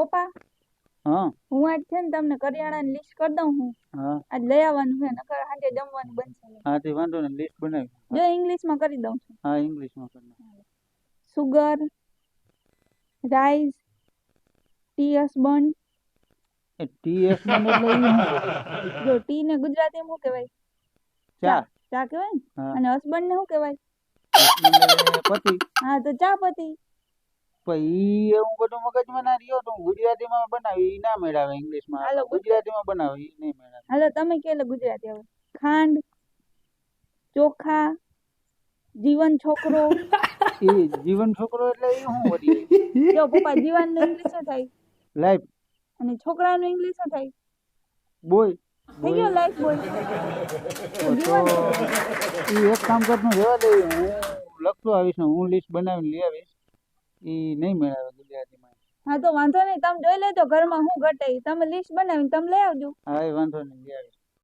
પપ્પા હા હું આજ છે ને તમને કરિયાણાની લિસ્ટ કરી દઉં હું હા આજ લઈ આવવાનું છે નકર સાંજે જમવાનું બનશે નહીં. હા તે વાંધો ને લિસ્ટ બનાવી. જો ઇંગ્લિશમાં કરી દઉં છું. હા ઇંગ્લિશમાં કરી નાખ. Sugar, rice, T husband. એ ટી હસબન્ડ એટલે ઈ શું વળી? જો ટી ને ગુજરાતીમાં શું કહેવાય? ચા. ચા કહેવાય ને. હા અને હસબન્ડ ને શું કહેવાય? હસબન્ડ એટલે પતિ. હા તો ચા પતિ. પણ ઈ એવું બધું મગજમાં ના રહ્યો તો હું ગુજરાતીમાં બનાવી ઈ ના મેળાવે ઇંગ્લિશમાં. હાલો ગુજરાતીમાં બનાવી ઈ નહીં મેળાવે. હાલો તમે કે ગુજરાતી આવે. ખાંડ, ચોખા, જીવન છોકરો. ઈ જીવન છોકરો એટલે ઈ શું વળી? જો પપ્પા જીવનનું ઇંગ્લિશ શું થાય? લાઈફ. અને છોકરાનું ઇંગ્લિશ શું થાય? બોય. થઈ ગયો લાઈફ બોય. તો જીવન છોકરો. ઈ એક કામ કરતું રહેવા દે હું લખતો આવીશ ને હું લિસ્ટ બનાવીને લઈ આવીશ. ઈ નહીં મેળાવે ગુજરાતીમાં. હા તો વાંધો નહીં તમે જોઈ લેજો ઘરમાં શું ઘટે તમે લિસ્ટ બનાવીને તમે લઈ આવજો. હા એ વાંધો નહીં લઈ આવીશ.